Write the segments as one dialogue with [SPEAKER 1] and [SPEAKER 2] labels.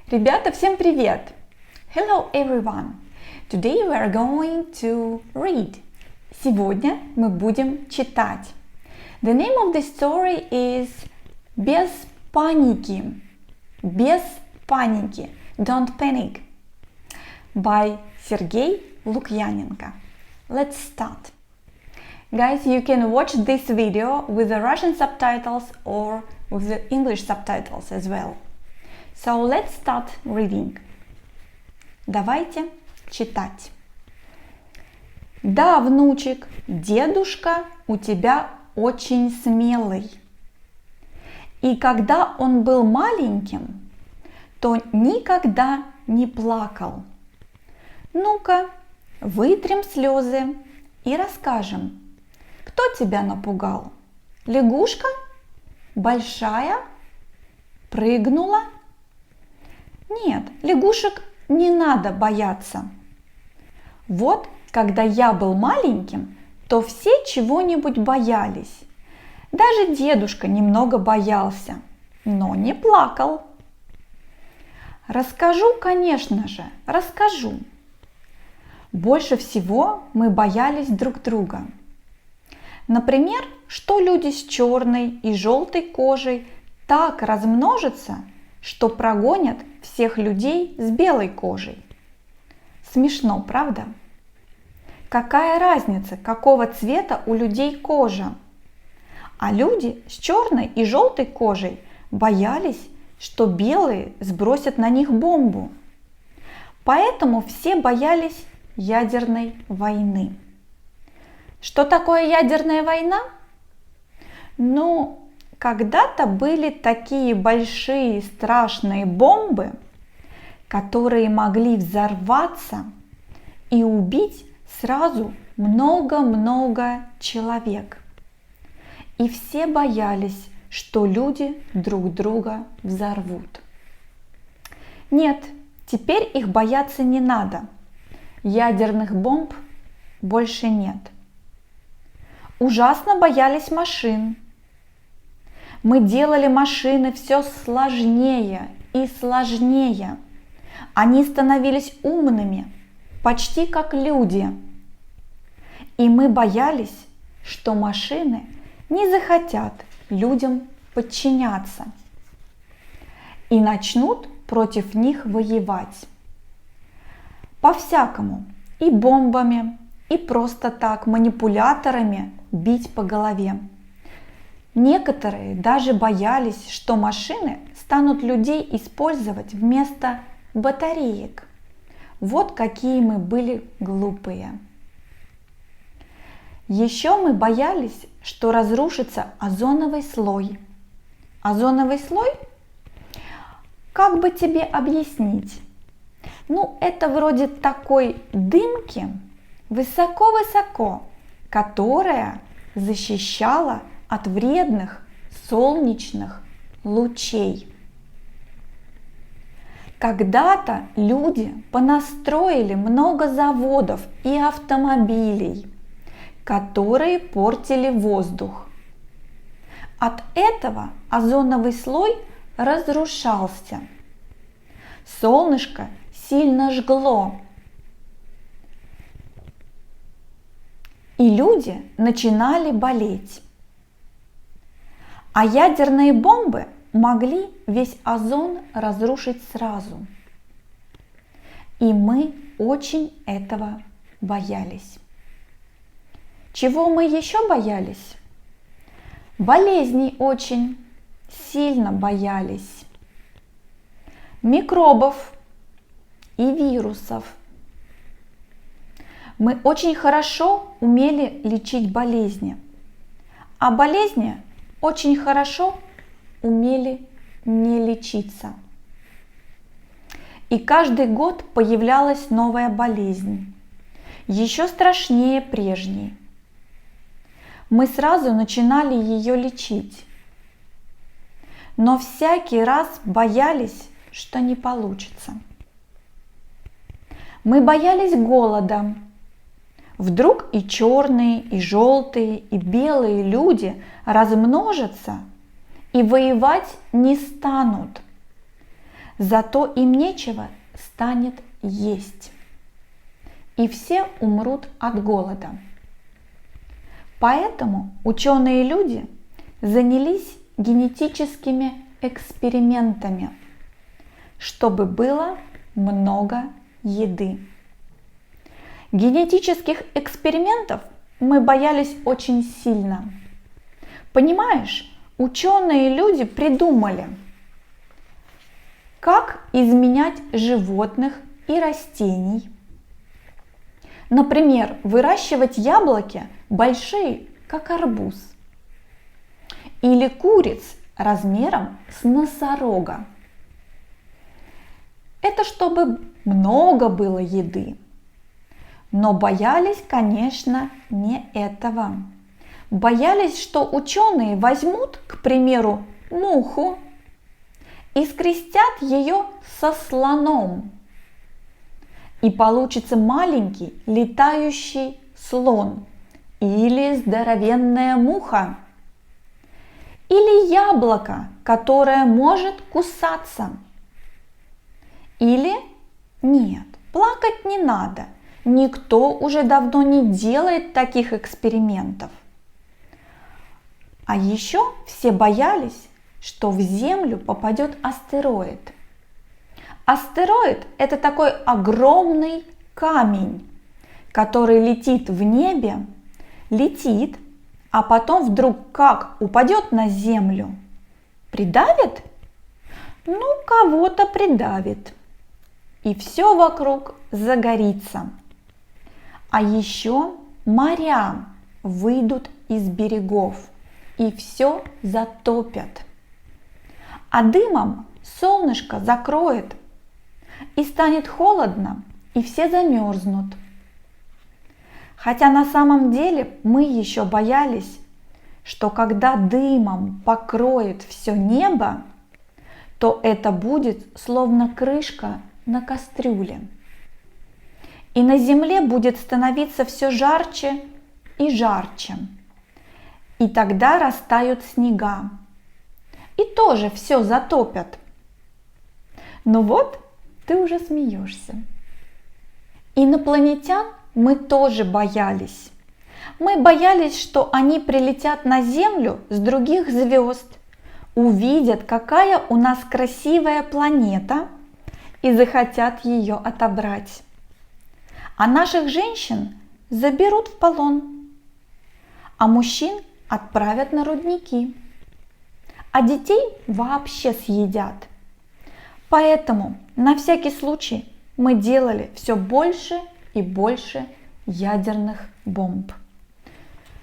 [SPEAKER 1] Ребята, всем привет! Hello everyone! Today we are going to read. Сегодня мы будем читать. The name of the story is Без паники. Без паники. Don't panic. By Сергей Лукьяненко. Let's start. Guys, you can watch this video with the Russian subtitles or with the English subtitles as well. So let's start reading. Давайте читать. Да, внучек, дедушка у тебя очень смелый. И когда он был маленьким, то никогда не плакал. Ну-ка, вытрем слезы и расскажем, кто тебя напугал? Лягушка? Большая? Прыгнула? Нет, лягушек не надо бояться. Вот, когда я был маленьким, то все чего-нибудь боялись. Даже дедушка немного боялся, но не плакал. Расскажу, конечно же, расскажу. Больше всего мы боялись друг друга. Например, что люди с черной и желтой кожей так размножатся, что прогонят всех людей с белой кожей. Смешно, правда? Какая разница, какого цвета у людей кожа? А люди с черной и желтой кожей боялись, что белые сбросят на них бомбу. Поэтому все боялись ядерной войны. Что такое ядерная война? Ну, когда-то были такие большие страшные бомбы, которые могли взорваться и убить сразу много-много человек. И все боялись, что люди друг друга взорвут. Нет, теперь их бояться не надо. Ядерных бомб больше нет. Ужасно боялись машин. Мы делали машины все сложнее и сложнее. Они становились умными, почти как люди. И мы боялись, что машины не захотят людям подчиняться и начнут против них воевать. По-всякому, и бомбами, и просто так манипуляторами бить по голове. Некоторые даже боялись, что машины станут людей использовать вместо батареек. Вот какие мы были глупые. Еще мы боялись, что разрушится озоновый слой. Озоновый слой? Как бы тебе объяснить? Ну, это вроде такой дымки высоко-высоко, которая защищала от вредных солнечных лучей. Когда-то люди понастроили много заводов и автомобилей, которые портили воздух. От этого озоновый слой разрушался. Солнышко сильно жгло. И люди начинали болеть. А ядерные бомбы могли весь озон разрушить сразу. И мы очень этого боялись. Чего мы еще боялись? Болезней очень сильно боялись. Микробов и вирусов. Мы очень хорошо умели лечить болезни, а болезни очень хорошо умели не лечиться. И каждый год появлялась новая болезнь, еще страшнее прежней. Мы сразу начинали ее лечить, но всякий раз боялись, что не получится. Мы боялись голода. Вдруг и черные, и желтые, и белые люди размножатся и воевать не станут. зато им нечего станет есть, и все умрут от голода. Поэтому ученые люди занялись генетическими экспериментами, чтобы было много еды. Генетических экспериментов мы боялись очень сильно. Понимаешь, ученые люди придумали, как изменять животных и растений. Например, выращивать яблоки большие, как арбуз, или куриц размером с носорога. Это чтобы много было еды. Но боялись, конечно, не этого. Боялись, что ученые возьмут, к примеру, муху и скрестят ее со слоном. И получится маленький летающий слон или здоровенная муха. Или яблоко, которое может кусаться. Или нет, плакать не надо. Никто уже давно не делает таких экспериментов. А еще все боялись, что в Землю попадет астероид. Астероид – это такой огромный камень, который летит в небе, летит, а потом вдруг как упадет на Землю? Придавит? Ну, кого-то придавит. И все вокруг загорится. А еще моря выйдут из берегов и все затопят. А дымом солнышко закроет, и станет холодно, и все замерзнут. Хотя на самом деле мы еще боялись, что когда дымом покроет все небо, то это будет словно крышка на кастрюле. И на земле будет становиться все жарче и жарче. И тогда растают снега. И тоже все затопят. Ну вот, ты уже смеешься. Инопланетян мы тоже боялись. Мы боялись, что они прилетят на Землю с других звезд, увидят, какая у нас красивая планета, и захотят ее отобрать. А наших женщин заберут в полон, а мужчин отправят на рудники, а детей вообще съедят. Поэтому на всякий случай мы делали все больше и больше ядерных бомб,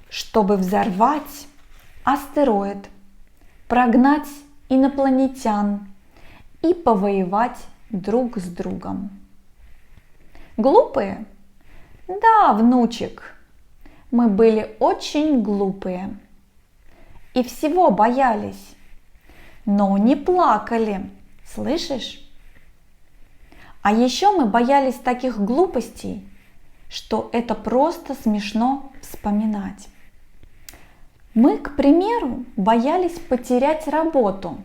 [SPEAKER 1] чтобы взорвать астероид, прогнать инопланетян и повоевать друг с другом. Глупые? Да, внучек, мы были очень глупые и всего боялись, но не плакали, слышишь? А еще мы боялись таких глупостей, что это просто смешно вспоминать. Мы, к примеру, боялись потерять работу.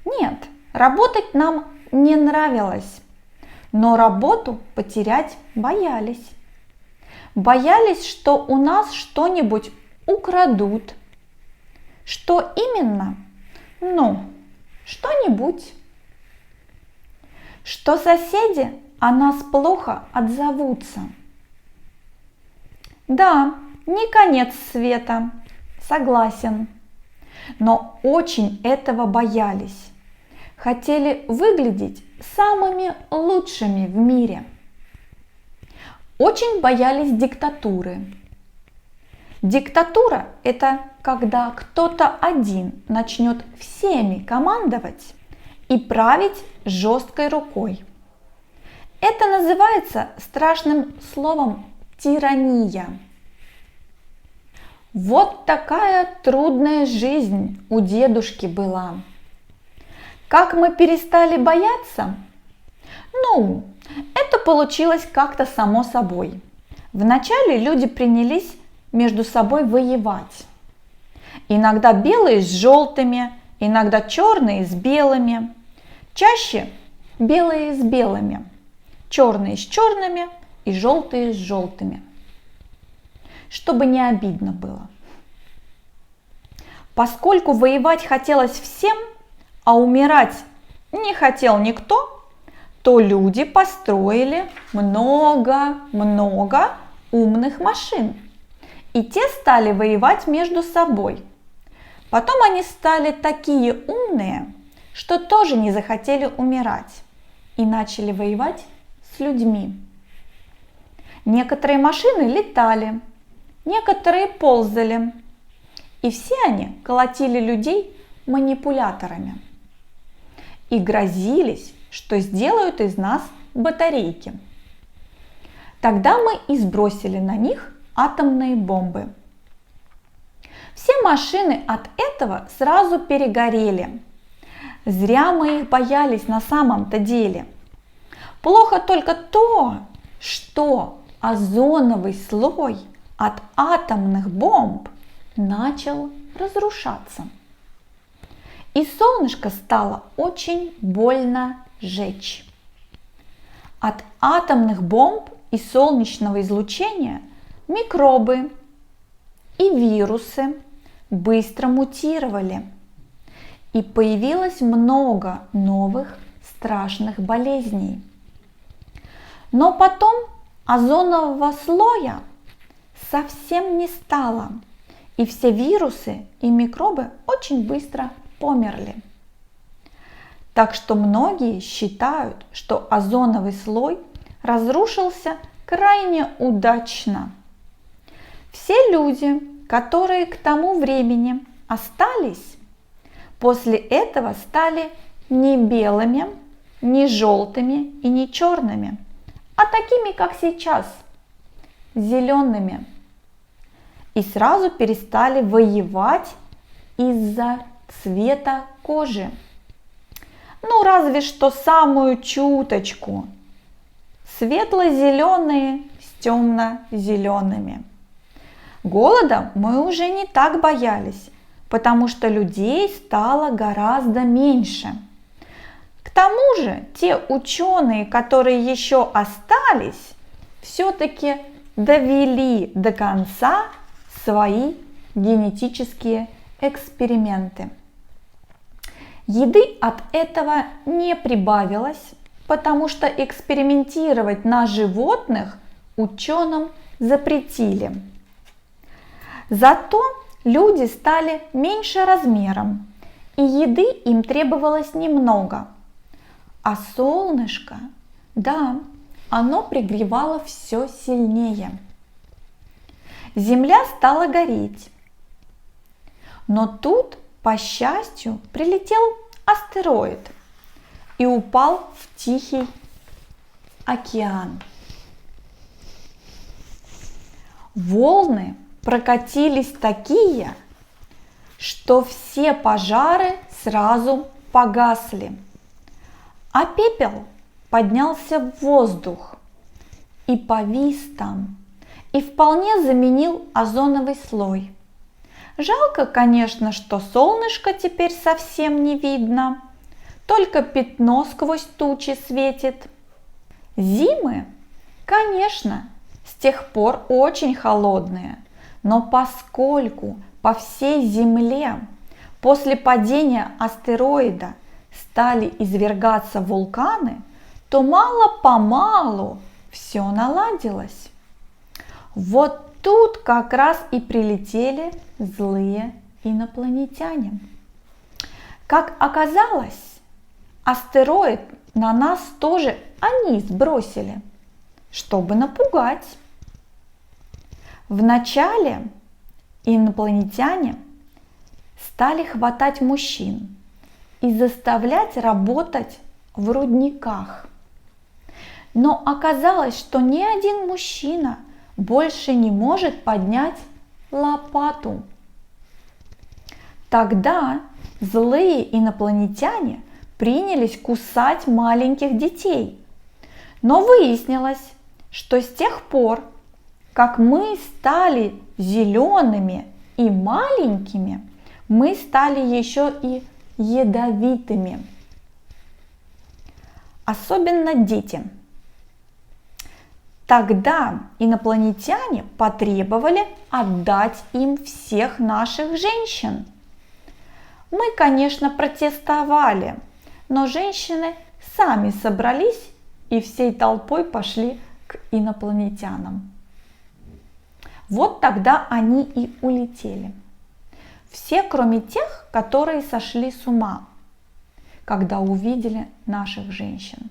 [SPEAKER 1] Нет, работать нам не нравилось, но работу потерять боялись. Боялись, что у нас что-нибудь украдут. Что именно? Ну, что-нибудь. Что соседи о нас плохо отзовутся. Да, не конец света, согласен. Но очень этого боялись. Хотели выглядеть самыми лучшими в мире. Очень боялись диктатуры. Диктатура – это когда кто-то один начнет всеми командовать и править жесткой рукой. Это называется страшным словом тирания. Вот такая трудная жизнь у дедушки была. Как мы перестали бояться? Ну, это получилось как-то само собой. Вначале люди принялись между собой воевать. Иногда белые с желтыми, иногда черные с белыми. Чаще белые с белыми, черные с черными и желтые с желтыми, чтобы не обидно было. Поскольку воевать хотелось всем, а умирать не хотел никто, то люди построили много-много умных машин. И те стали воевать между собой. Потом они стали такие умные, что тоже не захотели умирать и начали воевать с людьми. Некоторые машины летали, некоторые ползали, и все они колотили людей манипуляторами и грозились, что сделают из нас батарейки. Тогда мы и сбросили на них атомные бомбы. Все машины от этого сразу перегорели. Зря мы их боялись на самом-то деле. Плохо только то, что озоновый слой от атомных бомб начал разрушаться. И солнышко стало очень больно жечь. От атомных бомб и солнечного излучения микробы и вирусы быстро мутировали. И появилось много новых страшных болезней. Но потом озонового слоя совсем не стало. И все вирусы и микробы очень быстро померли. Так что многие считают, что озоновый слой разрушился крайне удачно. Все люди, которые к тому времени остались, после этого стали не белыми, не желтыми и не черными, а такими, как сейчас, зелеными. И сразу перестали воевать из-за цвета кожи. Ну, разве что самую чуточку. Светло-зеленые с темно-зелеными. Голода мы уже не так боялись, потому что людей стало гораздо меньше. К тому же те ученые, которые еще остались, все-таки довели до конца свои генетические эксперименты. Еды от этого не прибавилось, потому что экспериментировать на животных ученым запретили. Зато люди стали меньше размером, и еды им требовалось немного. А солнышко, да, оно пригревало все сильнее. Земля стала гореть. Но тут, по счастью, прилетел астероид и упал в Тихий океан. Волны прокатились такие, что все пожары сразу погасли, а пепел поднялся в воздух и повис там, и вполне заменил озоновый слой. Жалко, конечно, что солнышко теперь совсем не видно, только пятно сквозь тучи светит. Зимы, конечно, с тех пор очень холодные, но поскольку по всей Земле после падения астероида стали извергаться вулканы, то мало-помалу все наладилось. Вот тут как раз и прилетели злые инопланетяне. Как оказалось, астероид на нас тоже они сбросили, чтобы напугать. Вначале инопланетяне стали хватать мужчин и заставлять работать в рудниках. Но оказалось, что ни один мужчина больше не может поднять лопату. Тогда злые инопланетяне принялись кусать маленьких детей. Но выяснилось, что с тех пор, как мы стали зелеными и маленькими, мы стали еще и ядовитыми. особенно дети. Тогда инопланетяне потребовали отдать им всех наших женщин. Мы, конечно, протестовали, но женщины сами собрались и всей толпой пошли к инопланетянам. Вот тогда они и улетели. Все, кроме тех, которые сошли с ума, когда увидели наших женщин.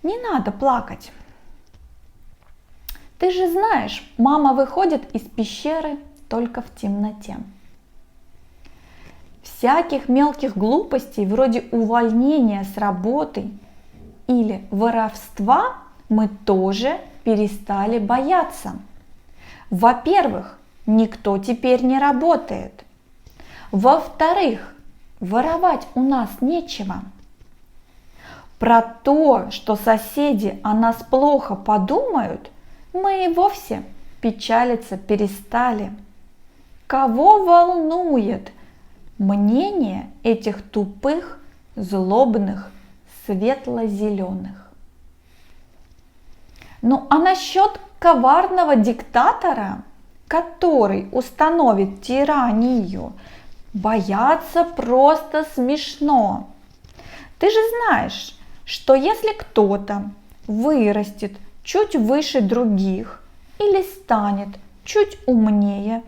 [SPEAKER 1] Не надо плакать. Ты же знаешь, мама выходит из пещеры только в темноте. Всяких мелких глупостей, вроде увольнения с работы или воровства, мы тоже перестали бояться. Во-первых, никто теперь не работает. Во-вторых, воровать у нас нечего. Про то, что соседи о нас плохо подумают, мы и вовсе печалиться перестали. Кого волнует мнение этих тупых, злобных, светло-зеленых? Ну а насчет коварного диктатора, который установит тиранию, бояться просто смешно. Ты же знаешь, что если кто-то вырастет чуть выше других или станет чуть умнее,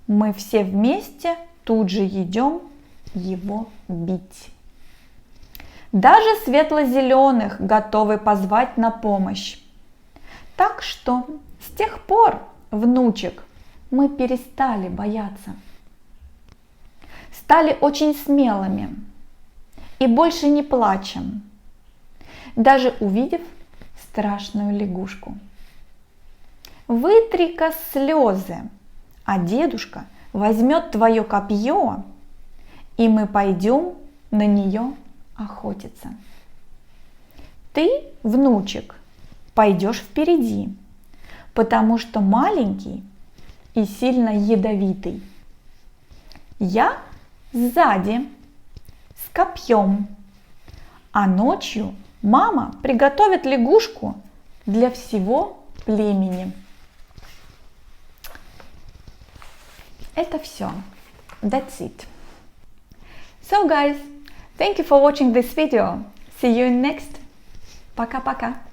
[SPEAKER 1] мы все вместе тут же идем его бить. Даже светло-зеленых готовы позвать на помощь. Так что с тех пор, внучек, мы перестали бояться. Стали очень смелыми и больше не плачем, даже увидев страшную лягушку. Вытри-ка слезы, а дедушка возьмет твое копье, и мы пойдем на нее охотиться. Ты, внучек, пойдешь впереди, потому что маленький и сильно ядовитый. Я сзади с копьем, а ночью мама приготовит лягушку для всего племени. Это все. That's it. So guys, thank you for watching this video. See you in next. Пока-пока.